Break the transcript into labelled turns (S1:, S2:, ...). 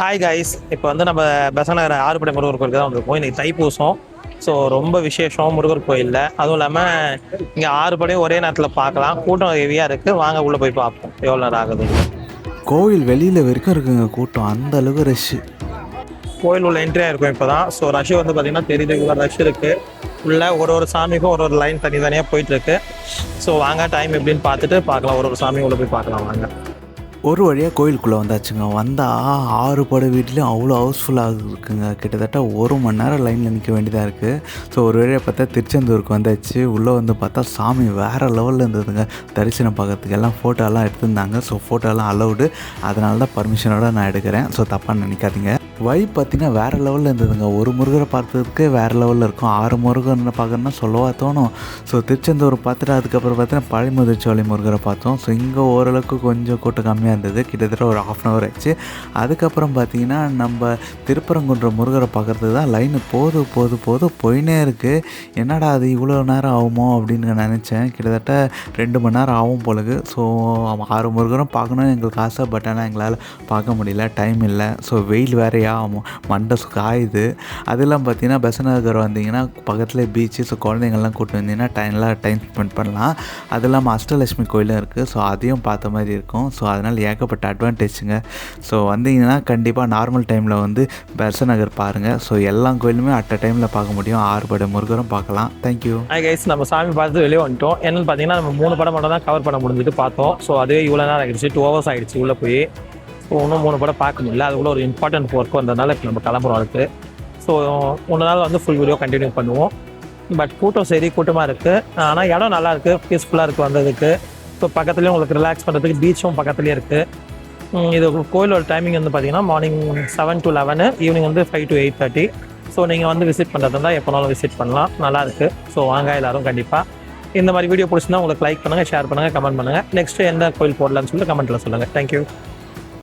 S1: Hi guys, இப்போ வந்து நம்ம பெசநகர் ஆறுபடை முருகர் கோயிலுக்கு தான் வந்திருக்கோம். இன்னைக்கு தைப்பூசம். ஸோ ரொம்ப விசேஷம் முருகர் கோயிலில். அதுவும் இல்லாமல் இங்கே ஆறுபடையும் ஒரே நேரத்தில் பார்க்கலாம். கூட்டம் ஹெவியாக இருக்குது. வாங்க உள்ளே போய் பார்ப்போம் எவ்வளோ நேரம் ஆகுது.
S2: கோவில் வெளியில் வரைக்கும் இருக்குங்க கூட்டம், அந்த அளவுக்கு ரஷ்ஷு.
S1: கோயில் உள்ள என்ட்ரியாக இருக்கும் இப்போ தான். ஸோ ரஷ் வந்து பார்த்திங்கன்னா தெரியுது, இவ்வளோ ரஷ் இருக்குது. உள்ள ஒரு சாமிக்கும் ஒரு லைன் தனித்தனியாக போயிட்டுருக்கு. ஸோ வாங்க டைம் எப்படின்னு பார்த்துட்டு பார்க்கலாம். ஒரு சாமி உள்ளே போய் பார்க்கலாம் வாங்க.
S2: ஒரு வழியாக கோயிலுக்குள்ளே வந்தாச்சுங்க. வந்தால் 6 படை வீட்லேயும் அவ்வளோ ஹவுஸ்ஃபுல்லாக இருக்குங்க. கிட்டத்தட்ட 1 மணி நேரம் லைனில் நிற்க வேண்டியதாக இருக்குது. ஸோ ஒரு வழியாக பார்த்தா திருச்செந்தூருக்கு வந்தாச்சு. உள்ளே வந்து பார்த்தா சாமி வேறு லெவலில் இருந்ததுங்க. தரிசனம் பார்க்கறதுக்கு எல்லாம் ஃபோட்டோலாம் எடுத்திருந்தாங்க. ஸோ ஃபோட்டோலாம் அலௌடு, அதனால தான் பர்மிஷனோடு நான் எடுக்கிறேன். ஸோ தப்பாக நினைக்காதீங்க. வைப் பார்த்திங்கன்னா வேறு லெவலில் இருந்ததுங்க. ஒரு முருகரை பார்த்ததுக்கு வேறு லெவலில் இருக்கும். 6 முருகனை பார்க்கணுன்னா சொல்லவா தோணும். ஸோ திருச்செந்தூர் பார்த்துட்டு அதுக்கப்புறம் பார்த்தீங்கன்னா பழைமுதிர்ச்சோலை முருகரை பார்த்தோம். ஸோ இங்கே ஓரளவுக்கு கொஞ்சம் கூட்டம் கம்மியாக இருந்தது. கிட்டத்தட்ட ஒரு 1/2 hour ஆச்சு. அதுக்கப்புறம் பார்த்திங்கன்னா நம்ம திருப்பரங்குன்ற முருகரை பார்க்குறதுக்கு தான் லைனு போயினே இருக்குது. என்னடா அது இவ்வளோ நேரம் ஆகுமோ அப்படின்னு நினச்சேன். கிட்டத்தட்ட 2 மணி நேரம் ஆகும் போலுக்கு. ஸோ 6 முருகரும் பார்க்கணுன்னு எங்களுக்கு ஆசை. பட் ஆனால் எங்களால் பார்க்க முடியல, டைம் இல்லை. ஸோ வெயில் வேறையா மண்டை காயுது. அதெல்லாம் பார்த்தீங்கன்னா பெசநகர் வந்தீங்கன்னா பக்கத்தில் பீச்சு. ஸோ குழந்தைங்கள்லாம் கூப்பிட்டு வந்தீங்கன்னா டைம் ஸ்பெண்ட் பண்ணலாம். அது இல்லாமல் அஷ்டலட்சுமி கோயிலும் இருக்குது. ஸோ அதையும் பார்த்த மாதிரி இருக்கும். ஸோ அதனால் ஏகப்பட்ட அட்வான்டேஜுங்க. ஸோ வந்தீங்கன்னா கண்டிப்பாக நார்மல் டைமில் வந்து பெசநகர் பாருங்கள். ஸோ எல்லா கோயிலுமே அட் அ டைமில் பார்க்க முடியும். 6 படை முருகரும் பார்க்கலாம். தேங்க்யூ.
S1: ஹாய் கைஸ், நம்ம சாமி பார்த்து வெளியே வந்துட்டோம். என்னென்னு பார்த்தீங்கன்னா நம்ம 3 படம் மட்டும் தான் கவர் பண்ண முடிஞ்சுட்டு பார்த்தோம். ஸோ அதுவே இவ்வளோ நேரம் ஆகிடுச்சு, 2 hours ஆகிடுச்சு உள்ளே போய். ஸோ இன்னும் 3 படம் பார்க்க முடியல. அதுக்குள்ள ஒரு இம்பார்ட்டன்ட் ஒர்க் வந்ததுனால இப்போ நம்ம கிளம்புறோம் அதுக்கு. ஸோ 1 நாள் வந்து ஃபுல் வீடியோ கண்டினியூ பண்ணுவோம். பட் கூட்டம் சரி கூட்டமாக இருக்குது. ஆனால் இடம் நல்லா இருக்குது, பீஸ்ஃபுல்லாக இருக்குது வந்ததுக்கு. ஸோ பக்கத்துலேயே உங்களுக்கு ரிலாக்ஸ் பண்ணுறதுக்கு பீச்சும் பக்கத்துலேயே இருக்குது. இது கோயிலோட டைமிங் வந்து பார்த்தீங்கன்னா மார்னிங் 7 to 11, ஈவினிங் வந்து 5 to 8:30. ஸோ நீங்கள் வந்து விசிட் பண்ணுறதுனா எப்போனாலும் விசிட் பண்ணலாம். நல்லாயிருக்கு. ஸோ வாங்க எல்லோரும் கண்டிப்பாக. இந்த மாதிரி வீடியோ பிடிச்சிருந்தா உங்களுக்கு லைக் பண்ணுங்கள், ஷேர் பண்ணுங்கள், கமெண்ட் பண்ணுங்கள். நெக்ஸ்ட்டு எந்த கோயில் போடலான்னு சொல்லிட்டு கமெண்ட்டில் சொல்லுங்கள். தேங்க்யூ.